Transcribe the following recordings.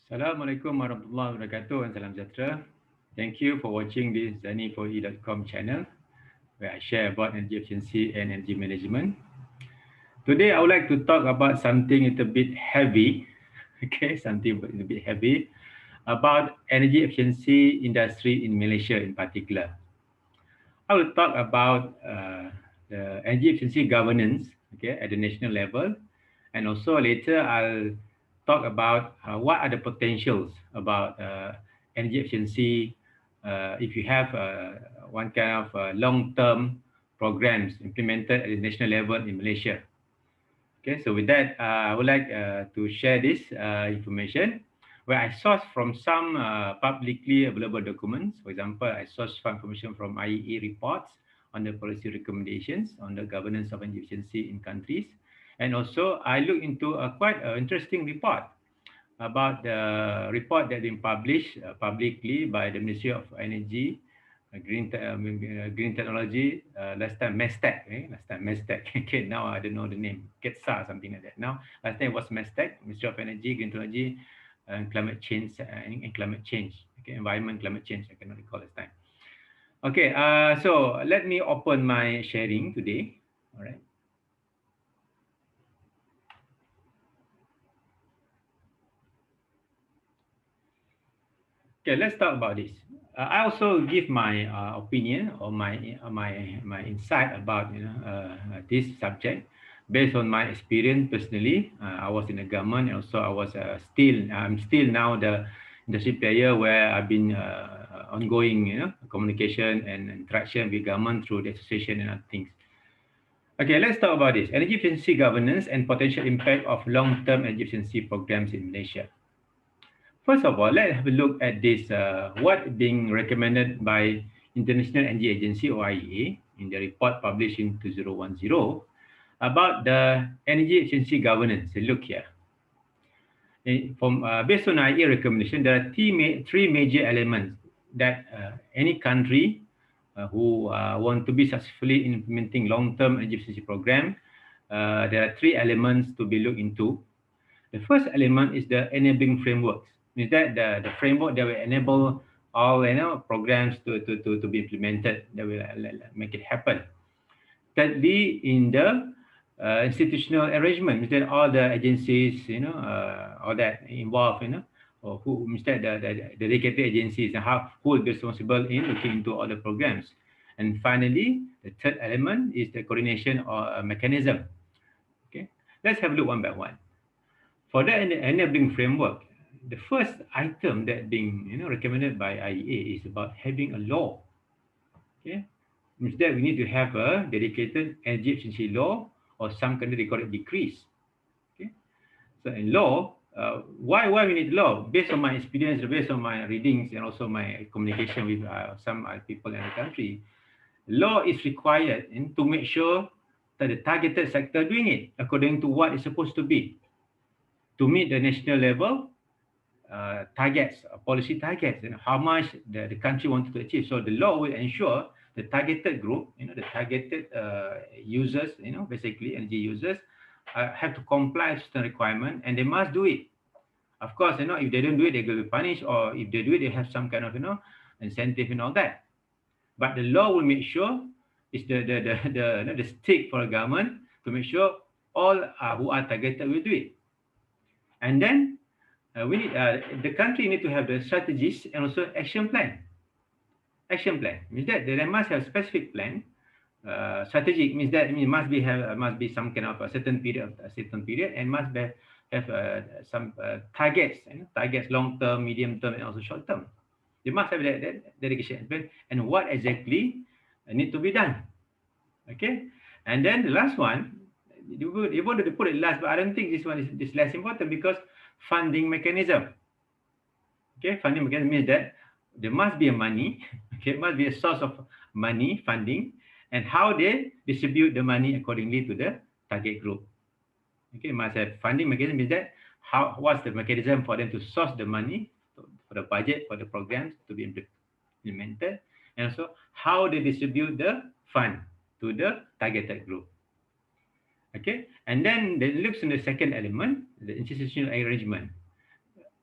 Assalamualaikum warahmatullahi wabarakatuh and salam sejahtera. Thank you for watching this zani4e.com channel where I share about energy efficiency and energy management. Today I would like to talk about something a little bit heavy, okay, something a little bit heavy about energy efficiency industry in Malaysia in particular. I will talk about the energy efficiency governance, okay, at the national level, and also later I'll talk about what are the potentials about energy efficiency if you have one kind of long-term programs implemented at the national level in Malaysia. Okay, so with that, I would like to share this information where I sourced from some publicly available documents. For example, I sourced some information from IEA reports on the policy recommendations on the governance of energy efficiency in countries. And also, I looked into a quite interesting report about the report that been published publicly by the Ministry of Energy, Green Technology, last time MESTEC, last time MESTEC. Okay, now I don't know the name, KETSA, something like that. Now, last time it was MESTEC, Ministry of Energy, Green Technology, and Climate Change, okay, Environment, Climate Change, I cannot recall this time. Okay, so let me open my sharing today, all right. Okay, let's talk about this. I also give my opinion or my insight about this subject based on my experience personally. I was in the government, and also I'm still now the industry player where I've been ongoing communication and interaction with government through the association and other things. Okay, let's talk about this energy efficiency governance and potential impact of long-term energy efficiency programs in Malaysia. First of all, let's have a look at this, what being recommended by International Energy Agency or IEA in the report published in 2010 about the energy efficiency governance. Look here. Based on IEA recommendation, there are three major elements that any country who want to be successfully implementing long-term energy efficiency program, there are three elements to be looked into. The first element is the enabling frameworks. Is that the framework that will enable all programs to be implemented that will make it happen. Thirdly, in the institutional arrangement, means that all the agencies, all that involved, or who instead the dedicated agencies and who will be responsible in looking into all the programs. And finally, the third element is the coordination or mechanism. Okay, let's have a look one by one. For the enabling framework, the first item that being recommended by IEA is about having a law. Okay, instead we need to have a dedicated energy efficiency law or some kind of they call it decrees. Okay, so in law, why we need law? Based on my experience, based on my readings, and also my communication with some people in the country, law is required to make sure that the targeted sector doing it according to what is supposed to be to meet the national level targets, policy targets, and how much the country wanted to achieve. So the law will ensure the targeted group, the targeted users, basically energy users, have to comply with certain requirement, and they must do it. Of course, if they don't do it, they will be punished, or if they do it, they have some kind of, incentive and all that. But the law will make sure it's the stick for the government to make sure all who are targeted will do it. And then we need the country need to have the strategies and also action plan. Action plan means that they must have specific plan. Strategic means that must be some kind of a certain period, and must have some targets, targets long term, medium term, and also short term. They must have that dedication plan and what exactly need to be done. Okay, and then the last one, you wanted to put it last, but I don't think this one is less important because funding mechanism. Okay, funding mechanism means that there must be a money, okay, must be a source of money, funding, and how they distribute the money accordingly to the target group. Okay, must have funding mechanism means that what's the mechanism for them to source the money for the budget for the programs to be implemented, and also how they distribute the fund to the targeted group. Okay, and then it looks in the second element, the institutional arrangement.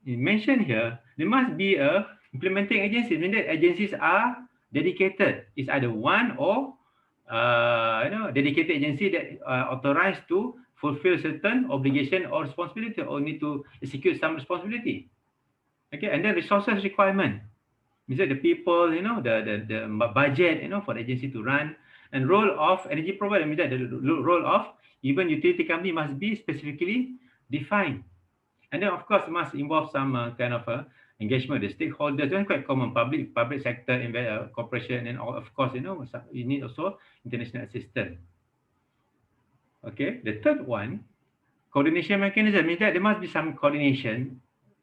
mentioned here, there must be a implementing agency. Meaning that agencies are dedicated. It's either one or dedicated agency that authorized to fulfill certain obligation or responsibility or need to execute some responsibility. Okay, and then resources requirement. Means that the people, the budget, for the agency to run, and role of energy provider. Means that the role of even utility company must be specifically defined. And then, of course, it must involve some kind of engagement with the stakeholders. That's quite common, public sector, corporation, and all. Of course, you need also international assistance. Okay. The third one, coordination mechanism, means that there must be some coordination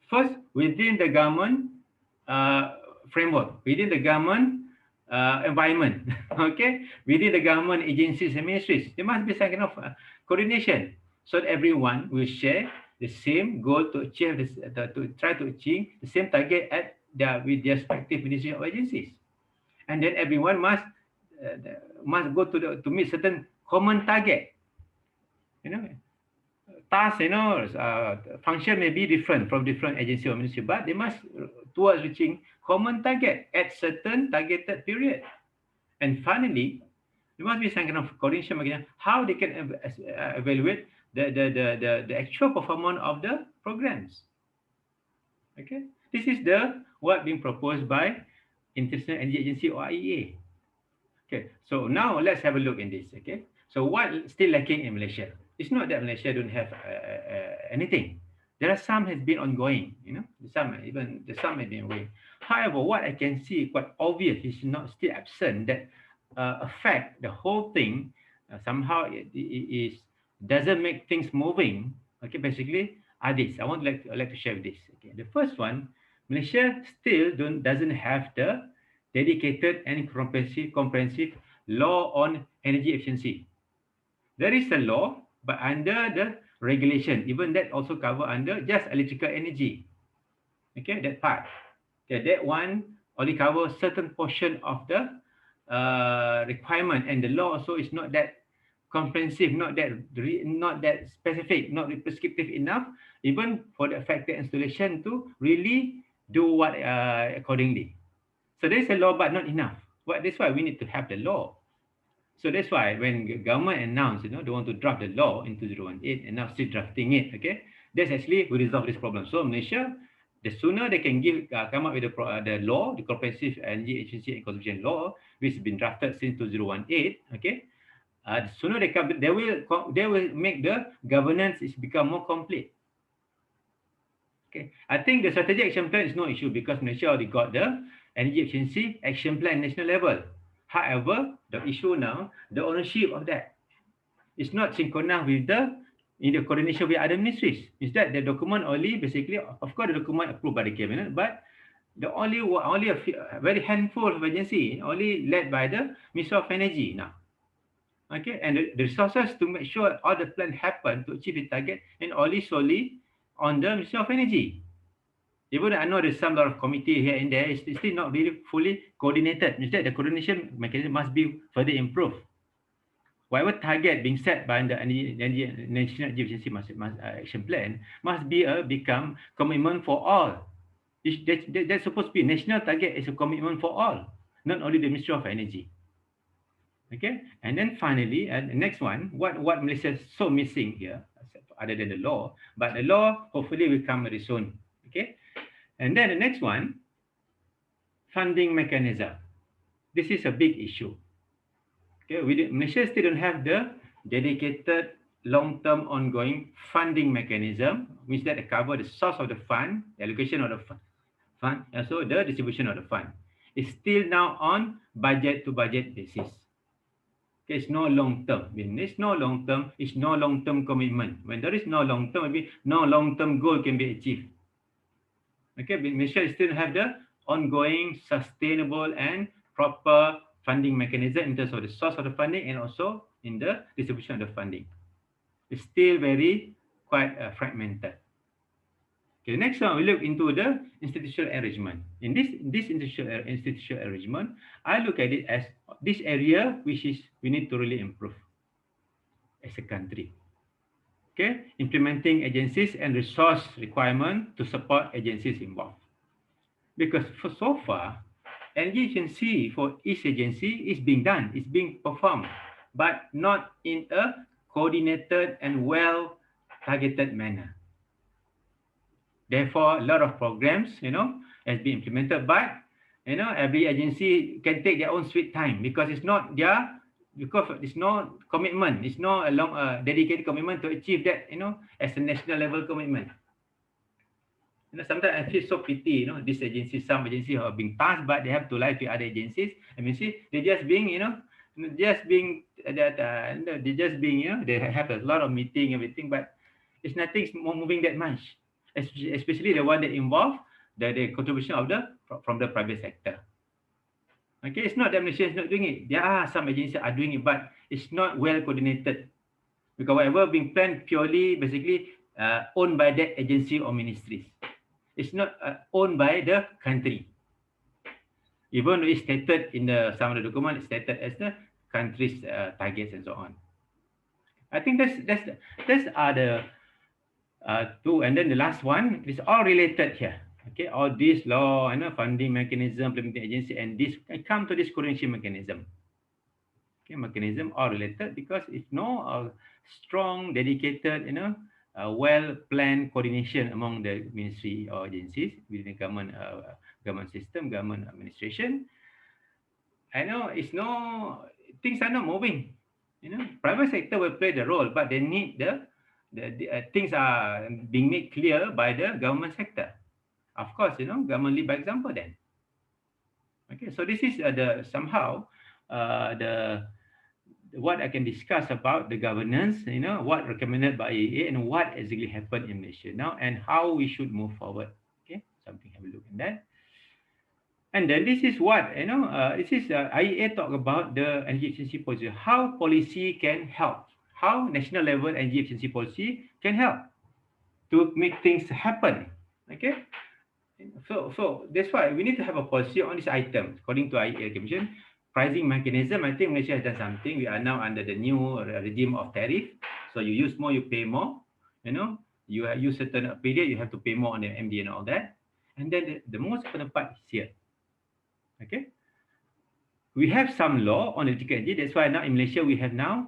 first within the government uh, framework, within the government environment. Okay, within the government agencies and ministries, there must be some kind of coordination so that everyone will share the same goal to achieve this, to try to achieve the same target at their with their respective ministries or agencies, and then everyone must go to meet certain common target. You know, task, function may be different from different agency or ministry, but they must towards reaching common target at certain targeted period. And finally, there must be some kind of coordination mechanism how they can evaluate the actual performance of the programs. Okay, this is the what being proposed by International Energy Agency or IEA. Okay, so now let's have a look in this. Okay, so what still lacking in Malaysia? It's not that Malaysia don't have anything. There are some has been ongoing. Some have been ongoing. However, what I can see quite obvious is not still absent that affect the whole thing. Somehow it is doesn't make things moving. Okay, basically are this. I like to share this. Okay, the first one, Malaysia still doesn't have the dedicated and comprehensive law on energy efficiency. There is a law, but under the regulation, even that also cover under just electrical energy. Okay, that part. Okay, that one only covers certain portion of the requirement, and the law also is not that comprehensive, not that specific, not prescriptive enough, even for the affected installation to really do what accordingly. So there's a law, but not enough. That's why we need to have the law. So that's why when the government announced, they want to draft the law in 2018, and now still drafting it. Okay, that's actually will resolve this problem. So Malaysia, the sooner they can come up with the law, the Comprehensive Energy Efficiency and Conservation Law, which has been drafted since 2018. Okay, the sooner they will make the governance is become more complete. Okay, I think the strategic action plan is no issue because Malaysia already got the energy efficiency action plan national level. However, the issue now, the ownership of that is not synchronized with in the coordination with other ministries. Instead, the document only basically, of course, the document approved by the cabinet, but the only a very handful of agency only led by the Ministry of Energy now. Okay, and the resources to make sure all the plan happen to achieve the target and only solely on the Ministry of Energy. Even I know there's some lot of committee here and there, it's still not really fully coordinated. Instead, the coordination mechanism must be further improved. Whatever target being set by the National Energy Efficiency Action Plan must be become commitment for all. That's supposed to be national target is a commitment for all, not only the Ministry of Energy. Okay, and then finally, the next one, what Malaysia is so missing here, other than the law, but the law hopefully will come very soon. Okay, and then the next one, funding mechanism. This is a big issue. Okay, Malaysia still don't have the dedicated long-term ongoing funding mechanism, which that cover the source of the fund, the allocation of the fund, also the distribution of the fund. It's still now on budget to budget basis. Okay, it's no long-term. When there's no long-term, it's no long-term commitment. When there is no long-term, maybe no long-term goal can be achieved. Okay, but Malaysia still have the ongoing, sustainable, and proper funding mechanism in terms of the source of the funding and also in the distribution of the funding. It's still very quite fragmented. Okay, the next one we look into the institutional arrangement. In this institutional arrangement, I look at it as this area which is we need to really improve as a country. Okay, implementing agencies and resource requirement to support agencies involved. Because for so far, energy agency for each agency is being done, is being performed, but not in a coordinated and well targeted manner. Therefore, a lot of programs, has been implemented, but every agency can take their own sweet time because it's no commitment, it's no a long dedicated commitment to achieve that, as a national level commitment. Sometimes I feel so pity, these agencies, some agencies are being tasked, but they have to lie to other agencies. I mean, see, they're just being, just being they're just being, they have a lot of meeting, everything, but it's nothing moving that much, especially the one that involve the contribution of from the private sector. Okay, it's not that Malaysia is not doing it. There are some agencies are doing it, but it's not well coordinated because whatever being planned purely, basically, owned by that agency or ministries. It's not owned by the country. Even though it's stated in some of the document, it's stated as the country's targets and so on. I think that's are the two, and then the last one is all related here. Okay, all this law, funding mechanism, implementing agency, and this come to this coordination mechanism. Okay, mechanism all related because if no strong, dedicated, well-planned coordination among the ministry or agencies within the government system, government administration, I know it's no things are not moving. Private sector will play the role, but they need the things are being made clear by the government sector. Of course, government lead by example then. Okay, so this is the somehow the what I can discuss about the governance, what recommended by IEA and what exactly happened in Malaysia now and how we should move forward. Okay, something have a look at that. And then this is what, this is IEA talk about the energy efficiency policy, how policy can help, how national level energy efficiency policy can help to make things happen. Okay, so that's why we need to have a policy on this item according to IEA Commission. Pricing mechanism, I think Malaysia has done something. We are now under the new regime of tariff. So you use more, you pay more. You use certain period, you have to pay more on the MD and all that. And then the most important part is here. Okay. We have some law on electrical energy. That's why now in Malaysia, we have now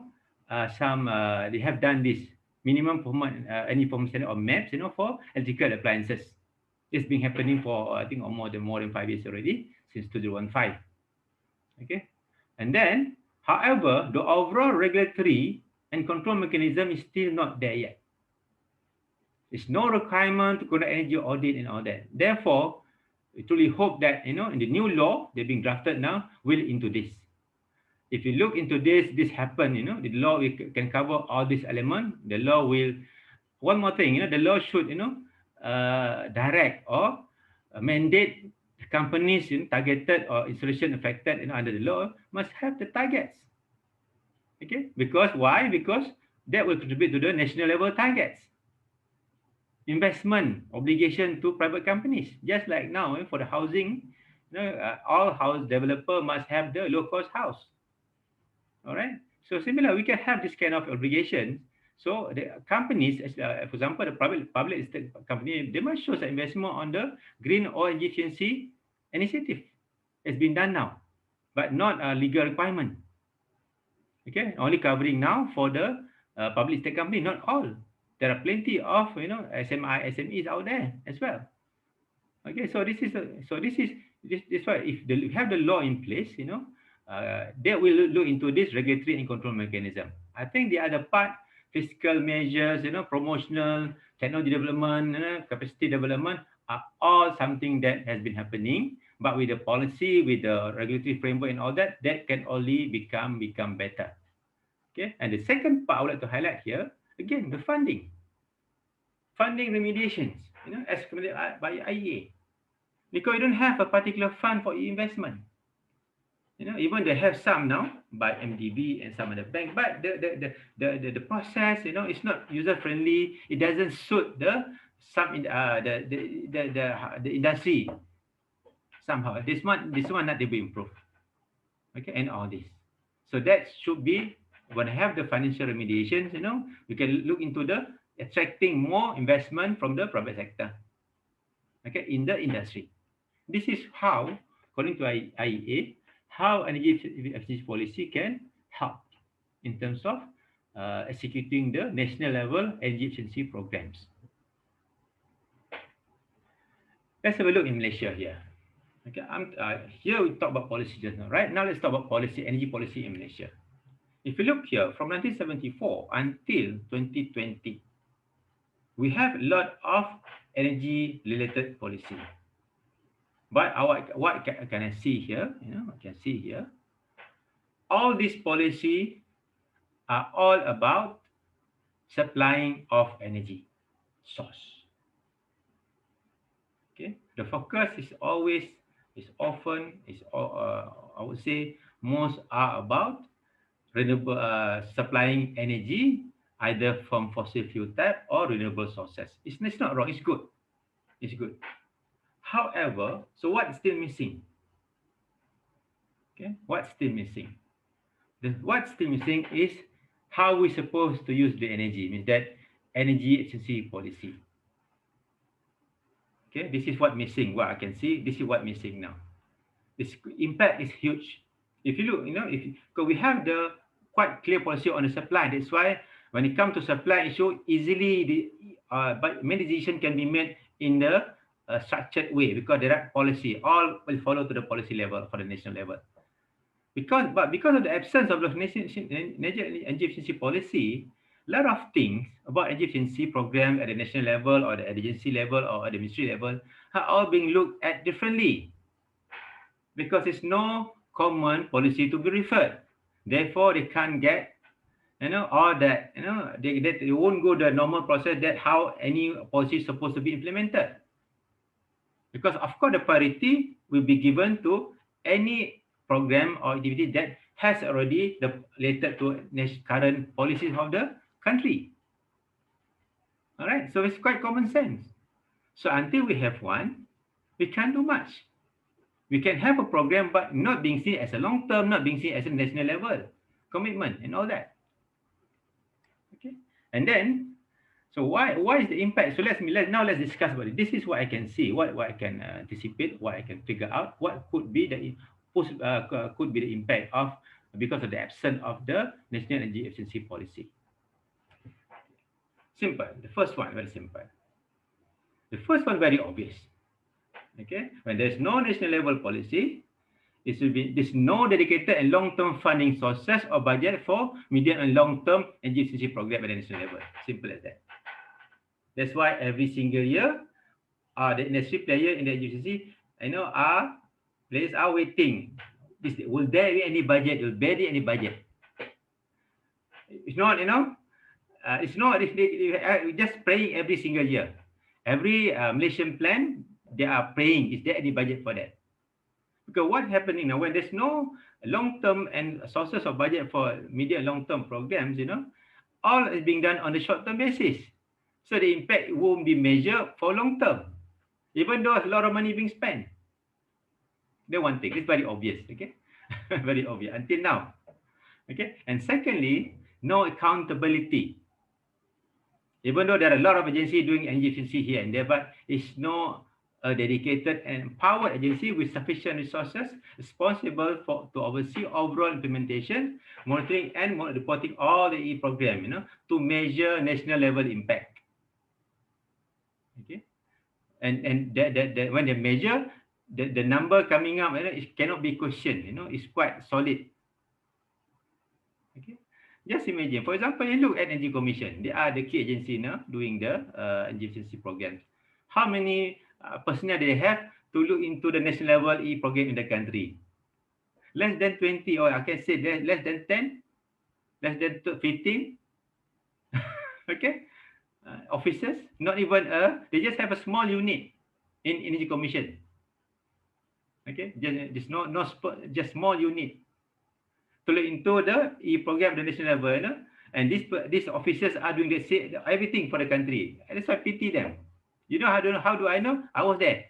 they have done this minimum performance, any performance standard or MAPs, for electrical appliances. It's been happening for, I think, more than 5 years already, since 2015. Okay, and then, however, the overall regulatory and control mechanism is still not there yet. There's no requirement to conduct energy audit and all that. Therefore, we truly hope that, in the new law, they're being drafted now, will into this. If you look into this happen, the law can cover all these elements. The law will, one more thing, the law should, direct or mandate companies targeted or installation affected under the law must have the targets. Okay, because why? Because that will contribute to the national level targets. Investment obligation to private companies, just like now for the housing, all house developer must have the low cost house. All right. So similar, we can have this kind of obligation. So the companies, for example, the public estate company, they must show some investment on the green or energy efficiency initiative. It's been done now, but not a legal requirement. Okay, only covering now for the public estate company, not all. There are plenty of SMI, SMEs out there as well. Okay, so this is why if we have the law in place, they will look into this regulatory and control mechanism. I think the other part, fiscal measures, promotional, technology development, capacity development are all something that has been happening. But with the policy, with the regulatory framework and all that, that can only become better. Okay, and the second part I would like to highlight here, again, the funding remediations, as recommended by IEA. Because you don't have a particular fund for investment. Even they have some now by MDB and some of the bank, but the process, it's not user friendly. It doesn't suit the industry somehow. This one not to be improved. Okay, and all this. So that should be when I have the financial remediations. You can look into the attracting more investment from the private sector, okay, in the industry. This is how, according to IEA, how energy efficiency policy can help in terms of executing the national level energy efficiency programs. Let's have a look in Malaysia here. Okay, here we talk about policy just now, right? Now let's talk about policy, energy policy in Malaysia. If you look here, from 1974 until 2020, we have a lot of energy-related policy. But what can I see here? I can see here, all these policy are all about supplying of energy source. Okay, the focus is always, is often, I would say, most are about renewable, supplying energy either from fossil fuel type or renewable sources. It's not wrong. It's good. It's good. However, so what is still missing? Okay, what's still missing? What's still missing is how we're supposed to use the energy. Means that energy efficiency policy. Okay, this is what missing. What I can see, this is what missing now. This impact is huge. If you look, because we have the quite clear policy on the supply. That's why when it comes to supply issue, easily but many decisions can be made in the structured way because there are policy. All will follow to the policy level for the national level. Because of the absence of the energy efficiency policy, a lot of things about energy efficiency program at the national level or the agency level or at the ministry level are all being looked at differently because there's no common policy to be referred. Therefore, they can't get, all that, they won't go the normal process that how any policy is supposed to be implemented. Because of course, the priority will be given to any program or activity that has already related to current policies of the country. All right, so it's quite common sense. So until we have one, we can't do much. We can have a program, but not being seen as a long term, not being seen as a national level commitment and all that. Okay, and then, so why is the impact? So let's discuss about it. This is what I can see, what I can anticipate, what I can figure out, what could be the impact of because of the absence of the national energy efficiency policy. Simple. The first one, very simple. The first one, very obvious. Okay, when there's no national level policy, there's no dedicated and long-term funding sources or budget for medium and long-term energy efficiency program at the national level. Simple as that. That's why every single year, the industry player in the energy efficiency, players are waiting. Will there be any budget? Will there be any budget? It's not, it's not. We're just praying every single year. Every Malaysian plan, they are praying. Is there any budget for that? Because what's happening now, when there's no long-term and sources of budget for medium and long-term programs, all is being done on the short-term basis. So the impact won't be measured for long-term, even though a lot of money being spent. That's one thing. It's very obvious, okay? Very obvious until now, okay? And secondly, no accountability. Even though there are a lot of agencies doing energy efficiency here and there, but it's no dedicated and empowered agency with sufficient resources responsible to oversee overall implementation, monitoring, and reporting all the program, to measure national level impact. Okay, and that when they measure, the number coming up, it cannot be questioned. It's quite solid. Okay. Just imagine, for example, you look at Energy Commission. They are the key agency now doing the energy efficiency programs. How many personnel they have to look into the national level program in the country? Less than 20, or I can say less than 10, less than 15. Okay, officers, not even they just have a small unit in Energy Commission. Okay, just just small unit to look into the program at the national level, and these officers are doing everything for the country. That's why I pity them. How do I know? I was there.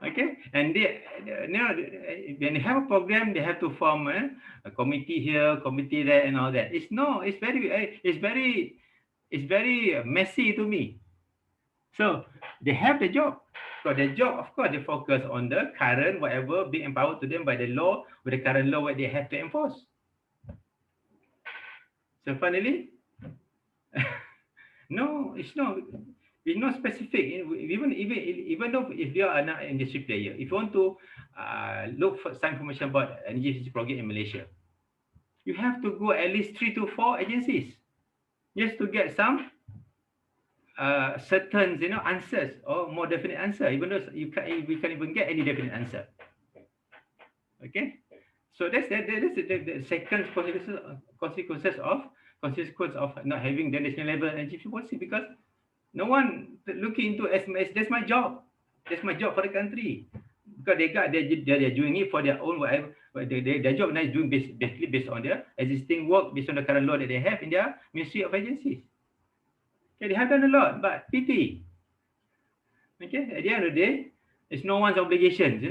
Okay, and when they have a program, they have to form a committee here, committee there, and all that. It's very It's very messy to me. So they have the job. So their job, of course, they focus on the current, whatever being empowered to them by the law, with the current law what they have to enforce. So finally, no, it's not specific. Even though if you are an industry player, if you want to look for some information about energy efficiency program in Malaysia, you have to go at least 3 to 4 agencies just to get some certain answers or more definite answer. Even though we can't even get any definite answer. Okay, so that's the second consequence of not having the national level energy policy, because no one looking into SMS. That's my job. That's my job for the country. Because they're doing it for their own whatever. Their job now is doing basically based on their existing work, based on the current law that they have in their ministry of agencies. Okay, they have done a lot, but pity. Okay, at the end of the day, it's no one's obligations,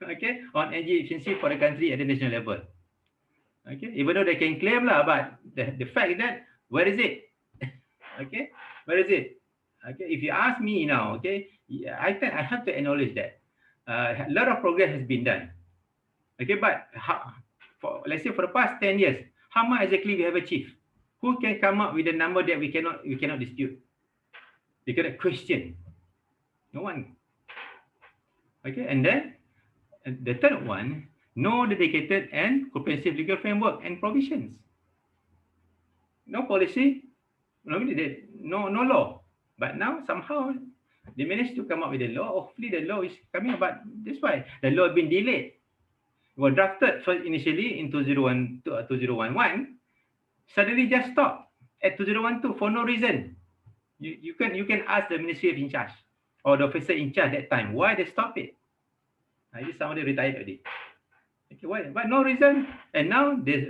okay, on energy efficiency for the country at the national level. Okay, even though they can claim lah, but the fact is that, where is it? Okay, where is it? Okay, if you ask me now, okay, I have to acknowledge that a lot of progress has been done. Okay, but let's say for the past 10 years, how much exactly we have achieved? Who can come up with a number that we cannot dispute? We cannot question. No one. Okay, and then the third one, no dedicated and comprehensive legal framework and provisions. No policy, no law. But now somehow they managed to come up with a law. Hopefully the law is coming, but that's why the law has been delayed. It was drafted first initially in 2011, suddenly just stopped at 2012 for no reason. You can ask the ministry of in charge or the officer in charge at that time why they stopped it. I just somebody retired already. Okay, why? But no reason. And now they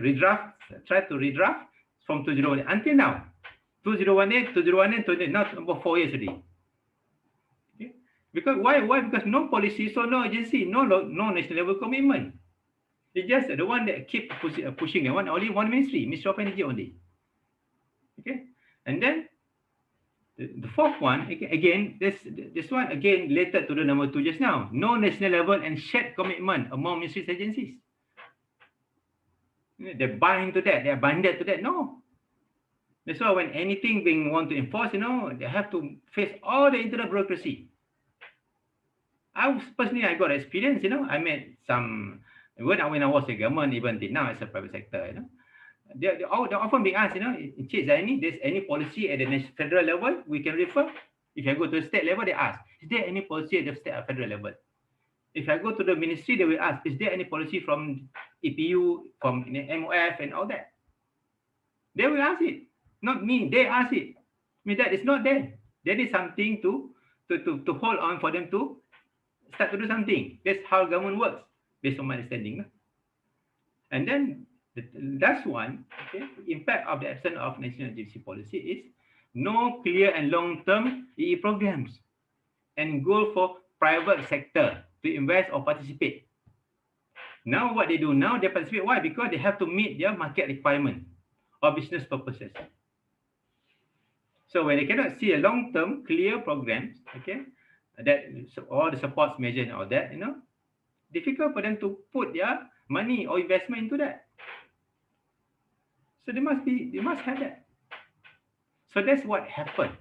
try to redraft from 2018 until now. 2018, 2019, now about 4 years already. Okay? Because why? Because no policy, so no agency, no national level commitment. It's just the one that keep pushing the only one ministry of energy only. Okay, and then the fourth one again, this one again related to the number 2 just now. No national level and shared commitment among ministries agencies. They bind to that. They are binded to that. No. That's why when anything being want to enforce, they have to face all the internal bureaucracy. Personally, I got experience. I met some when I was in government, even now as a private sector. They often being asked, Encik Zaini, there's any policy at the federal level we can refer? If I go to the state level, they ask, is there any policy at the state or federal level? If I go to the ministry, they will ask, is there any policy from EPU, from MOF and all that? They will ask it, not me. They ask it. I mean, that is not there. There is something to hold on for them to start to do something. That's how government works, based on my understanding. And then the last one, okay, impact of the absence of national energy policy is no clear and long-term EE programs and goal for private sector to invest or participate. Now what they do now, they participate. Why? Because they have to meet their market requirement or business purposes. So when they cannot see a long-term clear programs, okay, that all the supports measures and all that, difficult for them to put their money or investment into that. So they must have that. So that's what happened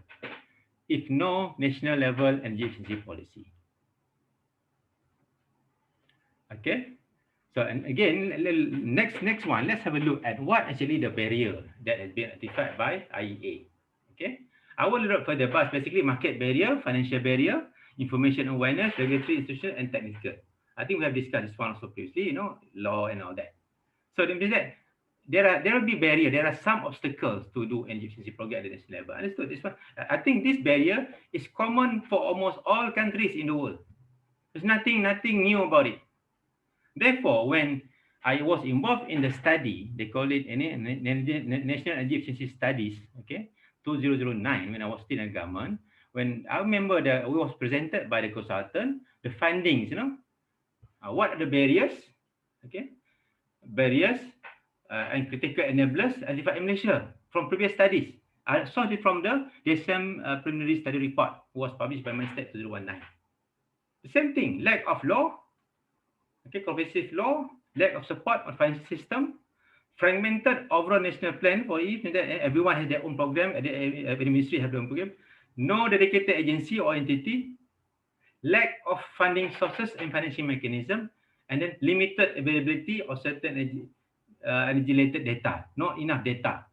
if no national level energy efficiency policy. Okay. So and again, next one, let's have a look at what actually the barrier that has been identified by IEA. Okay. I will look further, but basically market barrier, financial barrier, information awareness, regulatory institution, and technical. I think we have discussed this one also previously, law and all that. So that means that there will be barrier. There are some obstacles to do energy efficiency program at the national level. Understood this one? I think this barrier is common for almost all countries in the world. There's nothing new about it. Therefore, when I was involved in the study, they call it National Energy Efficiency Studies, okay, 2009, when I was still in government. When I remember that we was presented by the consultant, the findings, what are the barriers, okay, barriers and critical enablers identified in Malaysia from previous studies. I sourced it from the DSM preliminary study report was published by Minister 2019. The same thing, lack of law, okay, comprehensive law, lack of support on financial system, fragmented overall national plan for it, that everyone has their own program, every ministry has their own program, no dedicated agency or entity, lack of funding sources and financing mechanism, and then limited availability of certain energy-related data, not enough data,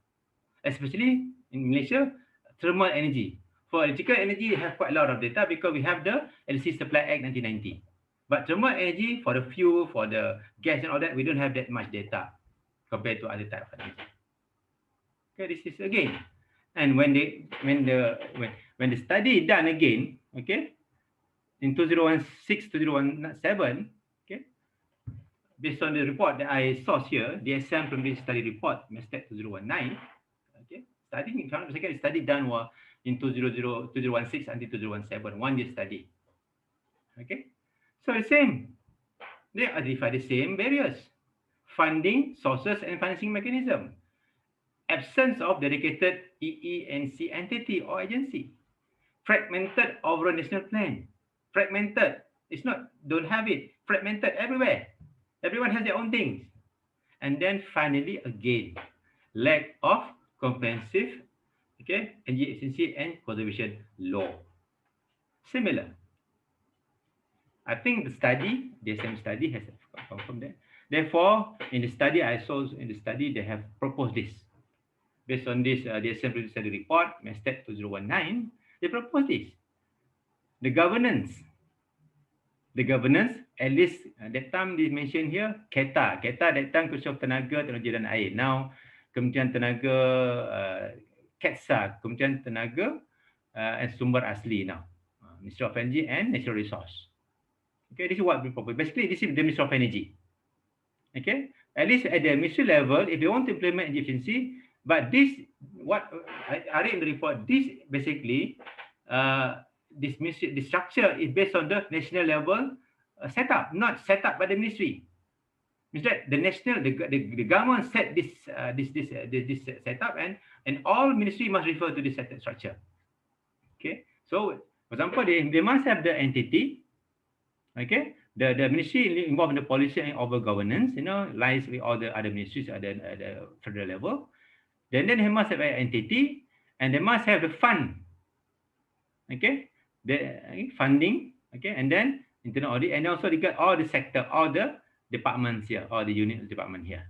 especially in Malaysia, thermal energy. For electrical energy, we have quite a lot of data because we have the Electricity Supply Act 1990. But thermal energy, for the fuel, for the gas and all that, we don't have that much data compared to other type of energy. Okay, this is again. And when the study done again, okay, in 2016, 2017, okay, based on the report that I sourced here, the DSM from this study report, MESTEC 2019, okay, study, second study done was in 2016 until 2017, 1 year study. Okay, so the same, they identify the same barriers: funding sources and financing mechanism, absence of dedicated EENC entity or agency, fragmented overall national plan. Fragmented, it's not don't have it, fragmented everywhere. Everyone has their own things. And then finally, again, lack of comprehensive, okay, energy efficiency and conservation law. Similar. I think the study, the same study has confirmed that. Therefore, in the study I saw, in the study they have proposed this. Based on this DSM study report, MESTEC 2019, they proposed this. The governance, at least that time they mentioned here, KETA that time Kementerian Tenaga, Teknologi dan Air. Now, Kementerian Tenaga, KETSA, Kementerian Tenaga and Sumber Asli now. Ministry of Energy and Natural Resource. Okay, this is what we propose. Basically, this is the Ministry of Energy. Okay, at least at the ministry level, if they want to implement energy efficiency, but this, what I read in the report, this basically, this ministry, the structure is based on the national level setup, not set up by the ministry. Means that the national, the government set this setup, and all ministry must refer to this setup structure. Okay, so for example, they must have the entity. Okay, the ministry involved in the policy and over governance, lies with all the other ministries at the federal level. Then they must have an entity, and they must have the fund. Okay, the funding. Okay, and then internal audit, and also they got all the sector, all the departments here, all the unit department here,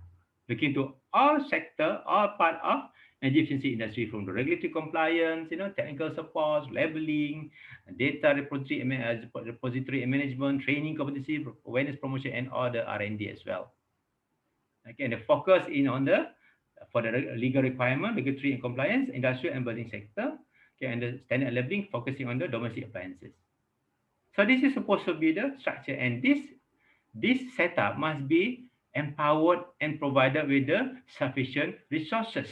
looking to all sector, all part of energy efficiency industry, from the regulatory compliance, technical support, labeling, data repository and management, training competency, awareness promotion, and all the R&D as well. Okay, and the focus on the for the legal requirement, regulatory and compliance, industrial and building sector. Okay, and the standard labeling focusing on the domestic appliances. So this is supposed to be the structure, and this setup must be empowered and provided with the sufficient resources.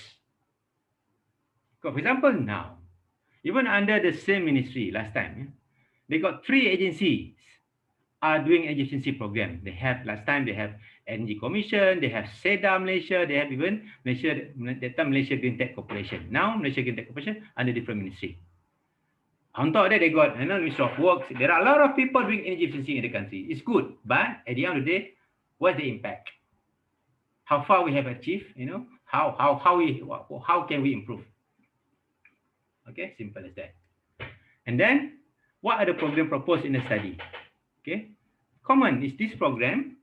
For example, now, even under the same ministry last time, they got 3 agencies are doing energy efficiency program. They have, last time they have Energy Commission, they have SEDA Malaysia, they have even Malaysia, that time Malaysia Green Tech Corporation. Now Malaysia Green Tech Corporation under different ministry. On top of that, they got Ministry of Works. There are a lot of people doing energy efficiency in the country. It's good, but at the end of the day, what's the impact? How far we have achieved? How can we improve? Okay, simple as that. And then, what are the program proposed in the study? Okay, common is this program.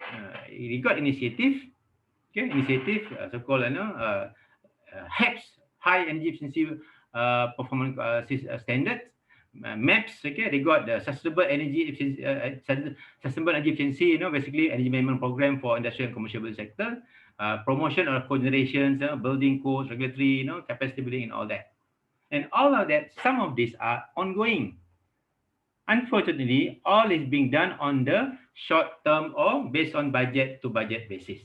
We got initiative. Okay, initiative so-called HEPS, High Energy Efficiency Performance Standards. MAPS. Okay, they got the sustainable energy efficiency. Basically energy management program for industrial and commercial sector. Promotion of cogenerations, building codes, regulatory, capacity building, and all that. And all of that, some of these are ongoing. Unfortunately, all is being done on the short term or based on budget to budget basis.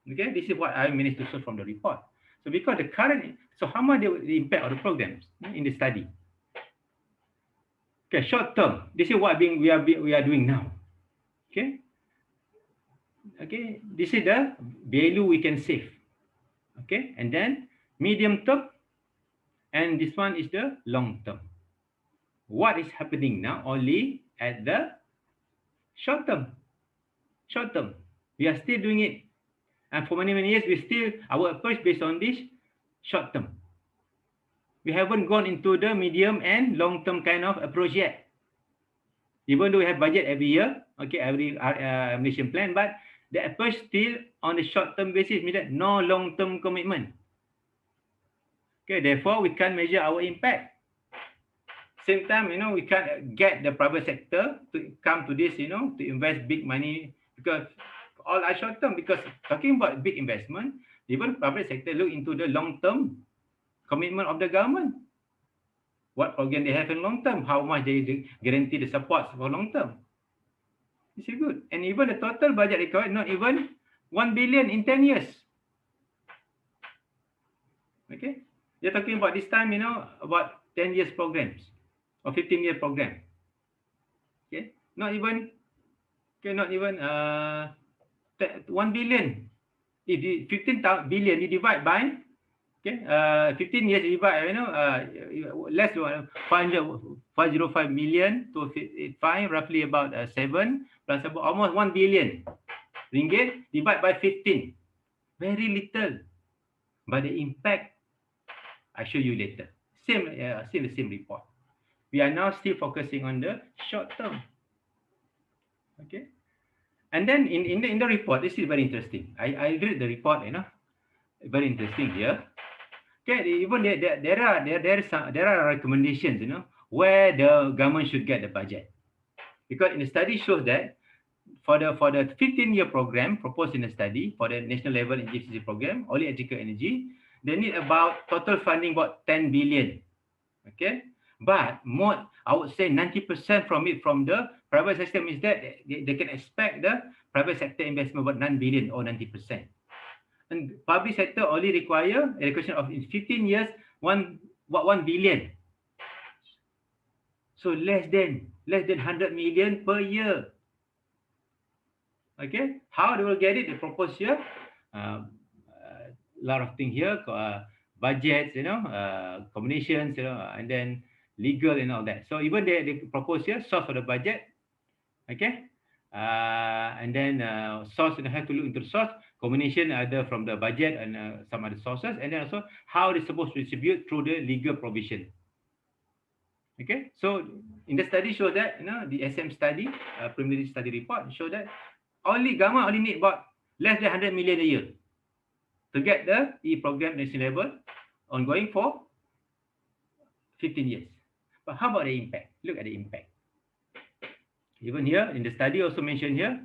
Okay, this is what I managed to source from the report. So because the current, so how much the impact of the programs in the study? Okay, short term. This is what we are doing now. Okay. Okay, this is the value we can save. Okay, and then medium term, and this one is the long term. What is happening now? Only at the short term. Short term. We are still doing it. And for many, many years, we still, our approach based on this short term. We haven't gone into the medium and long term kind of approach yet. Even though we have budget every year, okay, every mission plan, but the approach still on the short term basis, means that no long term commitment. Okay, therefore we can't measure our impact. Same time, we can't get the private sector to come to this, to invest big money, because all are short term. Because talking about big investment, even private sector look into the long term commitment of the government. What program they have in long term, how much they guarantee the support for long term. It's good. And even the total budget required, not even 1 billion in 10 years. Okay, they're talking about this time, about 10 years programs or 15-year program. Okay, not even 1 billion. If you 15 billion you divide by 15 years, you divide, less than 505 million to 5, roughly about 7 plus about almost 1 billion ringgit, divide by 15. Very little, but the impact I show you later. Still the same report. We are now still focusing on the short term. Okay, and then in the report, this is very interesting. I read the report, very interesting here. Okay, even there are recommendations, where the government should get the budget, because in the study shows that for the 15-year program proposed in the study for the national level GFCC program, all electrical energy, they need about total funding about 10 billion. Okay, but more, I would say 90% from the private sector is that they can expect the private sector investment about 9 billion or 90%. And public sector only require allocation of in 15 years 1 billion. So less than 100 million per year. Okay, how they will get it? They propose here a lot of things here, budgets, combinations, and then legal and all that. So even they propose here source for the budget. Okay, and then source, you have to look into the source combination either from the budget and some other sources, and then also how they're supposed to distribute through the legal provision. Okay, so in the study show that the SM study, preliminary study report show that government only need about less than 100 million a year to get the program national level ongoing for 15 years. But how about the impact? Look at the impact. Even here in the study also mentioned here,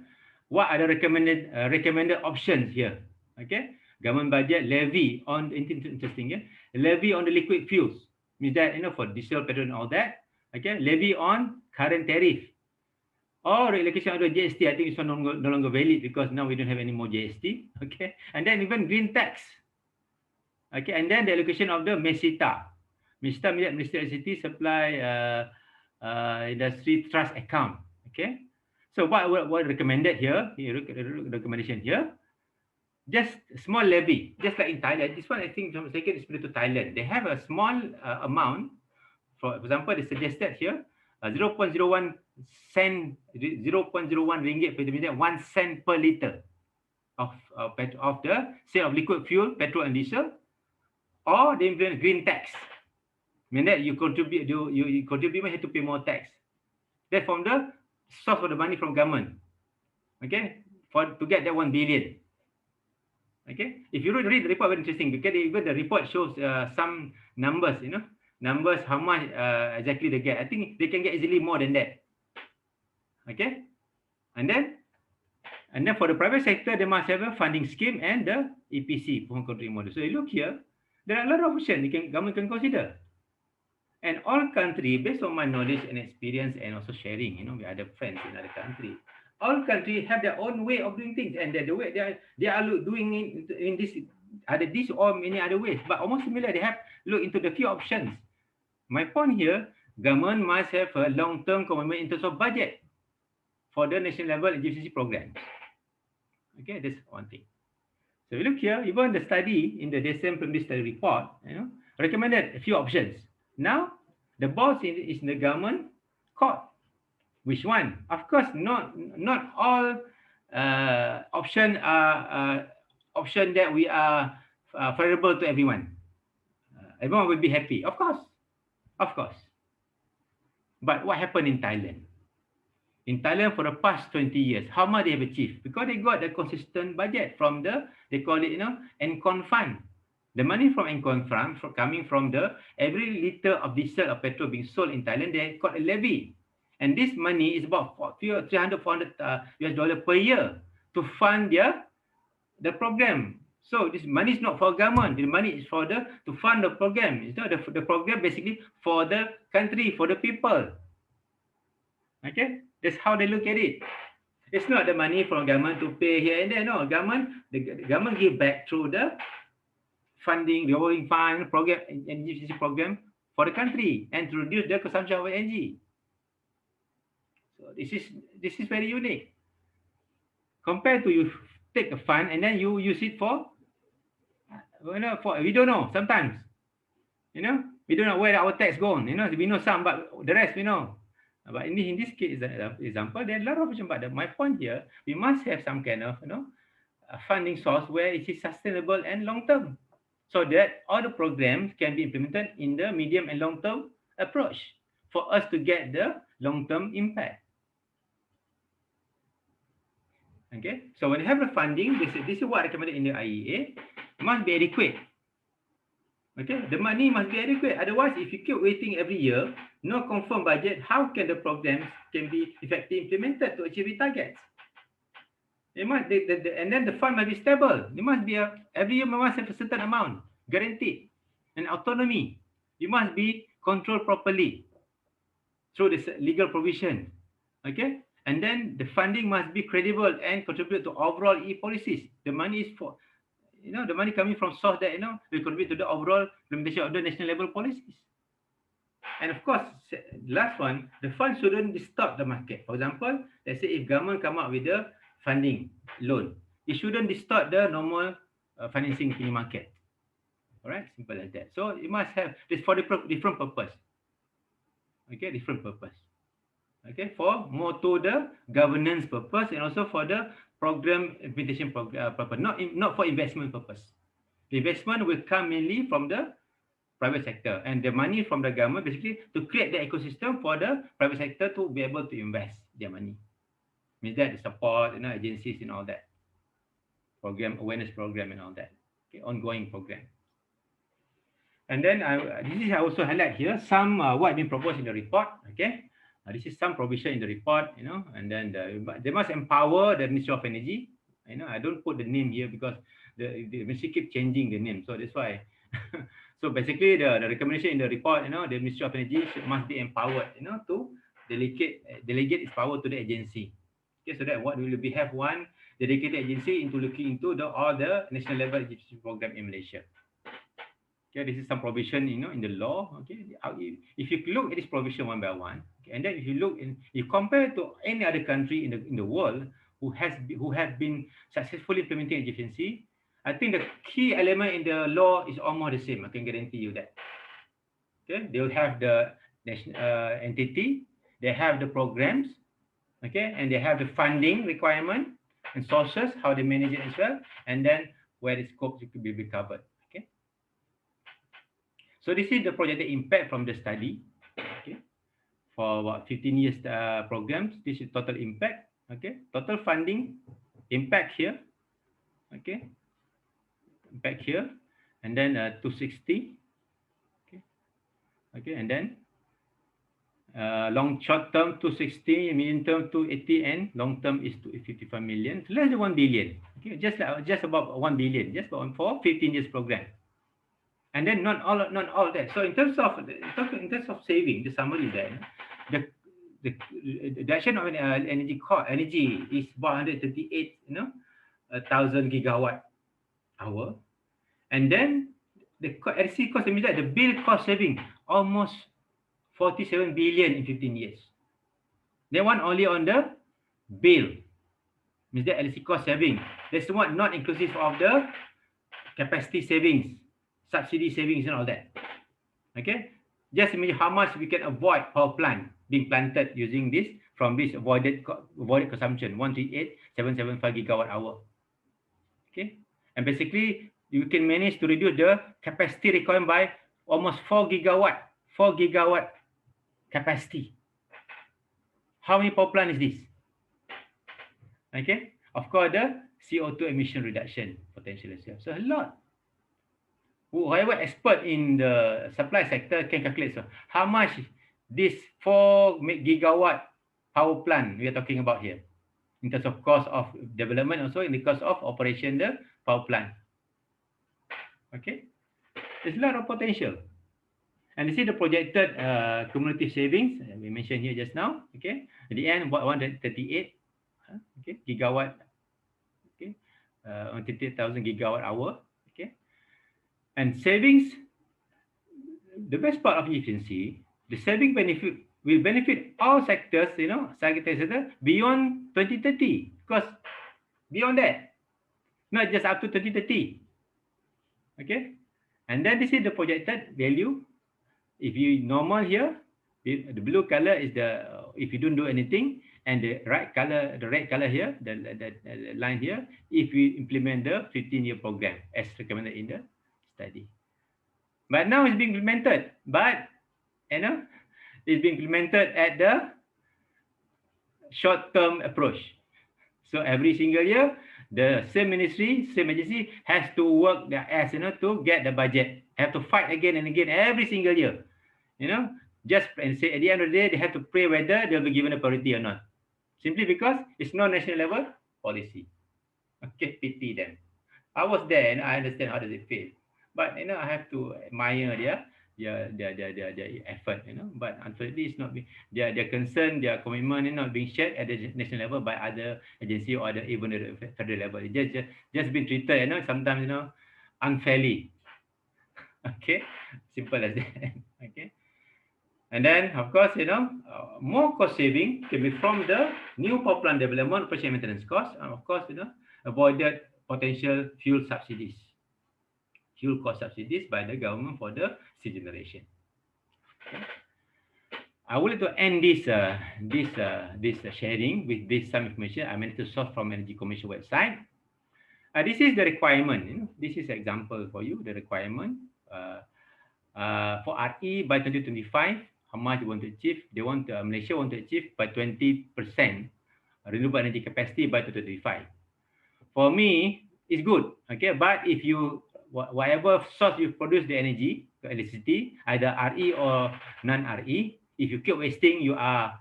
what are the recommended options here? Okay, government budget levy on, interesting here, levy on the liquid fuels, means that for diesel, petrol and all that. Okay, levy on current tariff, or relocation of the GST. I think it's no longer valid because now we don't have any more GST. Okay, and then even green tax. Okay, and then the allocation of the MESITA. MESITA means Ministry of Electricity Supply Industry Trust Account. Okay, so what recommended here? Recommendation here, just small levy, just like in Thailand. This one I think from second is to Thailand. They have a small amount. For example, they suggested here 0.01 cent, 0.01 ringgit per liter, 1 cent per liter of the sale of liquid fuel, petrol and diesel, or they implement green tax. Mean that you contribute, you contribute, have to pay more tax. That's from the source of the money from government. Okay, to get that 1 billion. Okay, if you read the report, very interesting, because even the report shows some numbers, numbers how much exactly they get. I think they can get easily more than that. Okay, and then for the private sector, they must have a funding scheme and the EPC, performance contribution model. So you look here, there are a lot of options government can consider. And all countries, based on my knowledge and experience and also sharing, with other friends in other countries, all countries have their own way of doing things, and the way they are doing it in this or many other ways, but almost similar. They have looked into the few options. My point here, government must have a long-term commitment in terms of budget for the national level GFCC programs. Okay, that's one thing. So we look here, even the study in the DSM preliminary study report, recommended a few options. Now, the ball is in the government court. Which one? Of course, not all option are option that we are favorable to everyone. Everyone will be happy, of course. But what happened in Thailand? In Thailand for the past 20 years, how much they have achieved? Because they got the consistent budget from the, they call it, Encon Fund. The money from Encon Fund coming from the, every liter of diesel or petrol being sold in Thailand, they got a levy. And this money is about 300, 400 US dollar per year to fund the program. So this money is not for government. The money is for to fund the program. It's not the program basically for the country, for the people. Okay, that's how they look at it. It's not the money from government to pay here and there. No, the government give back through the funding, the revolving fund program, energy program for the country and to reduce the consumption of energy. So this is very unique. Compared to you take a fund and then you use it for we don't know sometimes. We don't know where our tax gone. We know some, but the rest we know. But in this case, example, there are a lot of options. But my point here, we must have some kind of funding source where it is sustainable and long term, so that all the programs can be implemented in the medium and long term approach for us to get the long term impact. Okay, so when you have the funding, this is what recommended in the IEA. It must be adequate. Okay, the money must be adequate. Otherwise, if you keep waiting every year, no confirmed budget, how can the programs can be effectively implemented to achieve the targets? It must, and then the fund must be stable. It must be every year must have a certain amount guaranteed, and autonomy. You must be controlled properly through this legal provision. Okay, and then the funding must be credible and contribute to overall policies. The money is for the money coming from source that will contribute to the overall implementation of the national level policies. And of course, last one, the fund shouldn't distort the market. For example, let's say if government come up with the funding loan, it shouldn't distort the normal financing in the market. All right, simple as that. So it must have this for different purpose. Okay, different purpose. Okay, for more to the governance purpose and also for the program implementation purpose, not for investment purpose. The investment will come mainly from the private sector, and the money from the government basically to create the ecosystem for the private sector to be able to invest their money. Means that the support, agencies and all that, program awareness program and all that, okay, ongoing program. And then this is I also highlight here some what been proposed in the report. Okay. This is some provision in the report, and then they must empower the Ministry of Energy. I don't put the name here because the ministry keep changing the name, so that's why. So basically, the recommendation in the report, the Ministry of Energy must be empowered, to delegate its power to the agency. Okay, so that what will be have one dedicated agency into looking into all the national level education program in Malaysia. Okay, this is some provision, in the law. Okay, if you look at this provision one by one, okay, and then if you compare to any other country in the world who have been successfully implementing efficiency, I think the key element in the law is almost the same. I can guarantee you that. Okay, they will have the national entity, they have the programs, okay, and they have the funding requirement and sources, how they manage it as well, and then where the scope could be covered. So this is the projected impact from the study. Okay, for about 15 years programs. This is total impact. Okay, total funding impact here. Okay, impact here, and then 260. Okay, and then short term 260, medium term 280, and long term is 255 million. So less than 1 billion. Okay, just about 1 billion, just for 15 years program. And then not all that. So in terms of saving, the summary there, the reduction of energy is 138,000 gigawatt hour, and then the energy cost means that the bill cost saving almost 47 billion in 15 years. That one only on the bill, means that energy cost saving. That's not inclusive of the capacity savings. subsidy savings and all that. Okay, just imagine how much we can avoid power plant being planted using this from this avoided consumption 138,775 gigawatt hour. Okay, and basically you can manage to reduce the capacity requirement by almost 4 gigawatt capacity. How many power plant is this? Okay, of course the CO2 emission reduction potential as well. So a lot. Whoever expert in the supply sector can calculate so how much this 4 gigawatt power plant we are talking about here in terms of cost of development, also in the cost of operation the power plant. Okay, there's a lot of potential. And this is the projected cumulative savings we mentioned here just now. Okay, at the end, 138 okay, gigawatt. Okay, 138,000 gigawatt hour. Okay, and savings. The best part of efficiency, the saving benefit will benefit all sectors. Sector beyond 2030. Because beyond that, not just up to 2030. Okay, and then this is the projected value. If you normal here, the blue color is the if you don't do anything, and the red color here, the line here, if we implement the 15-year program as recommended in the study. But now it's being implemented, but it's being implemented at the short-term approach. So every single year, the same ministry, same agency has to work their ass, to get the budget. Have to fight again and again every single year. Just and say at the end of the day, they have to pray whether they'll be given a priority or not. Simply because it's not national level policy. Okay, pity them. I was there and I understand how does it feel. But I have to admire their effort. But unfortunately, it's not their concern, their commitment, not being shared at the national level by other agency or even the federal level. It just been treated, sometimes unfairly. Okay, simple as that. Okay. And then, of course, more cost saving can be from the new power plant development, operation maintenance cost, and of course, avoided potential fuel cost subsidies by the government for the steam generation. Okay. I would like to end this sharing with this some information I managed to source from Energy Commission website. This is the requirement. This is an example for you. The requirement for RE by 2025. How much they want to achieve? Malaysia want to achieve by 20% renewable energy capacity by 2025. For me, it's good. Okay, but if you whatever source you produce the energy, the electricity, either RE or non-RE, if you keep wasting, you are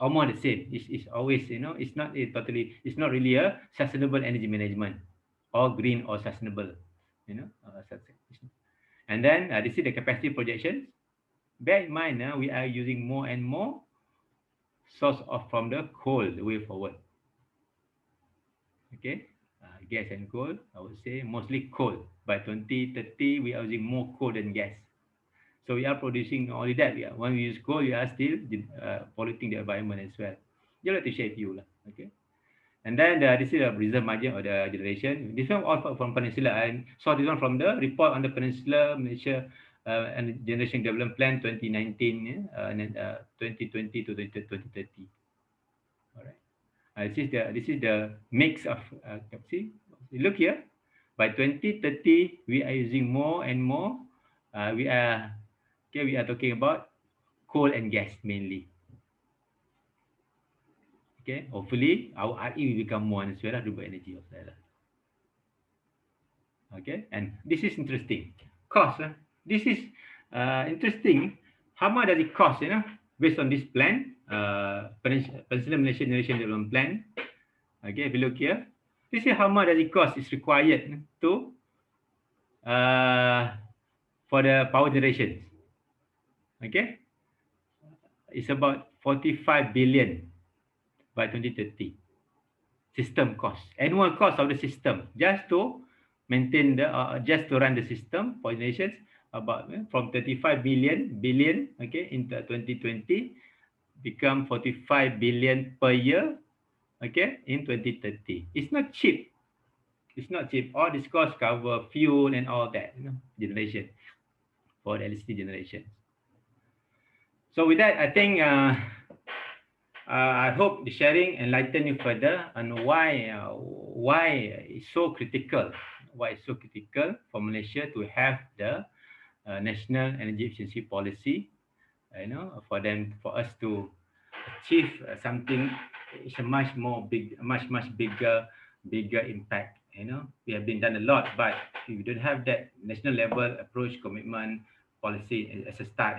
almost the same. It's always it's not really a sustainable energy management or green or sustainable. And then this is the capacity projections. Bear in mind, we are using more and more source from the coal way forward. Okay, gas and coal, I would say mostly coal. By 2030, we are using more coal than gas. So we are producing only that. When we use coal, we are still polluting the environment as well. Just like to share with you. Okay. And then this is the reserve margin or the generation. This one all from Peninsula. I saw this one from the report on the Peninsula Malaysia and Generation Development Plan 2019 and then 2020 to 2030. All right. This is the mix of see. Look here. By 2030, we are using more and more. We are talking about coal and gas mainly. Okay, hopefully our RE will become more as well, renewable energy of that. Okay, and this is interesting. Cost. This is interesting. How much does it cost? Based on this plan, Peninsula Malaysia Generation Development Plan. Okay, if you look here, this is how much does it cost is required to for the power generation. Okay, it's about 45 billion by 2030. System cost, annual cost of the system, just to maintain the just to run the system for nations, about from 35 billion, okay, in 2020 become 45 billion per year, okay, in 2030. It's not cheap. It's not cheap. All these costs cover fuel and all that, generation for the electricity generation. So with that, I think I hope the sharing enlighten you further on why it's so critical, for Malaysia to have the national energy efficiency policy. For us to achieve something, it's a much bigger impact. We have been done a lot, but if we don't have that national level approach, commitment, policy as a start,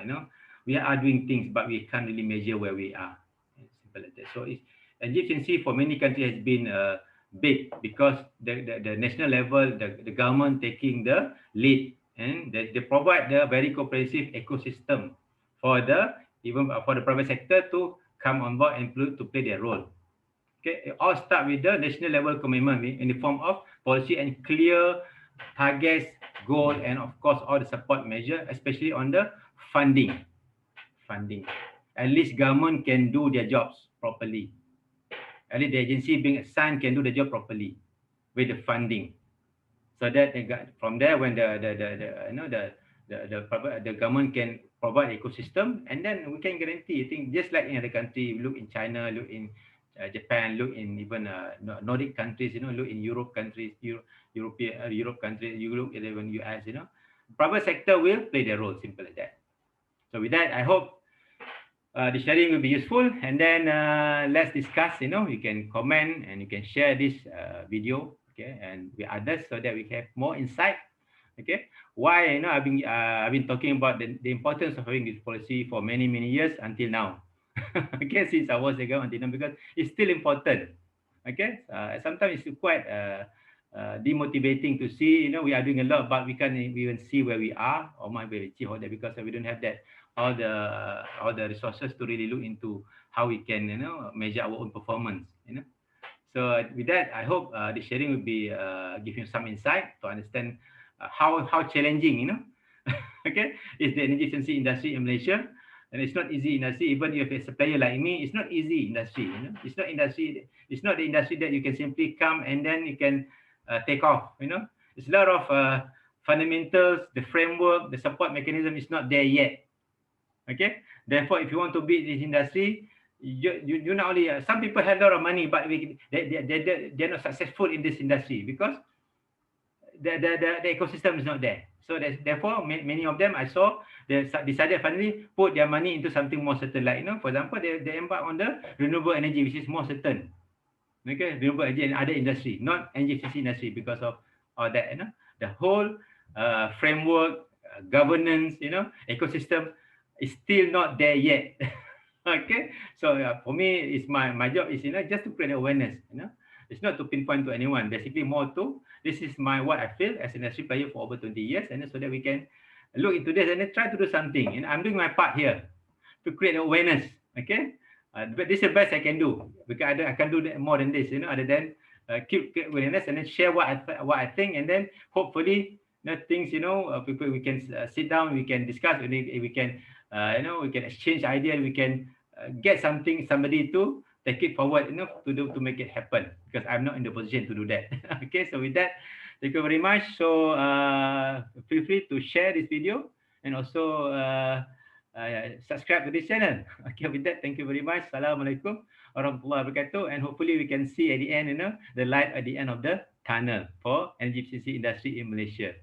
we are doing things, but we can't really measure where we are. Simple like that. So it's efficiency for many countries has been big because the national level, the government taking the lead, and they provide the very comprehensive ecosystem for the private sector to come on board and to play their role. Okay, it all start with the national level commitment in the form of policy and clear targets, goal, and of course all the support measure, especially on the funding. At least government can do their jobs properly. At least the agency being assigned can do the job properly with the funding. So that they got, from there, when the government can provide ecosystem, and then we can guarantee. I think just like in other country, look in China, look in Japan, look in even Nordic countries, look in Europe countries, Europe countries, you look at even US, private sector will play their role, simple as that. So with that, I hope the sharing will be useful, and then let's discuss. You can comment and you can share this video, okay, and with others, so that we can have more insight. Okay, why I've been talking about the importance of having this policy for many years until now. Okay, since I was a government until now, because it's still important. Okay, sometimes it's quite demotivating to see, we are doing a lot, but we can't even see where we are or might be achieve all that, because we don't have that all the resources to really look into how we can measure our own performance. So with that, I hope the sharing will be give you some insight to understand how challenging okay, is the energy efficiency industry in Malaysia. And it's not easy industry. Even if it's a player like me, it's not easy industry. It's not industry. It's not the industry that you can simply come and then you can take off. It's a lot of fundamentals, the framework, the support mechanism is not there yet. Okay. Therefore, if you want to beat this industry, you not only some people have a lot of money, but they're not successful in this industry because the ecosystem is not there. So therefore, many of them I saw they decided finally put their money into something more certain. Like for example, they embark on the renewable energy, which is more certain. Okay, renewable energy and other industry, not energy efficiency industry, because of all that. The whole framework, governance, ecosystem is still not there yet. Okay, so for me, it's my job is just to create awareness. It's not to pinpoint to anyone. Basically, more to this is what I feel as an industry player for over 20 years, and so that we can look into this and then try to do something. And I'm doing my part here to create awareness. Okay, but this is the best I can do, because I can do more than this. Other than keep awareness and then share what I think, and then hopefully things. People we can sit down, we can discuss, we can we can exchange ideas, we can get somebody to take it forward, to make it happen, because I'm not in the position to do that. Okay, so with that, thank you very much. So feel free to share this video and also subscribe to this channel. Okay, with that, thank you very much. Assalamualaikum warahmatullahi wabarakatuh, and hopefully we can see at the end, the light at the end of the tunnel for energy efficiency industry in Malaysia.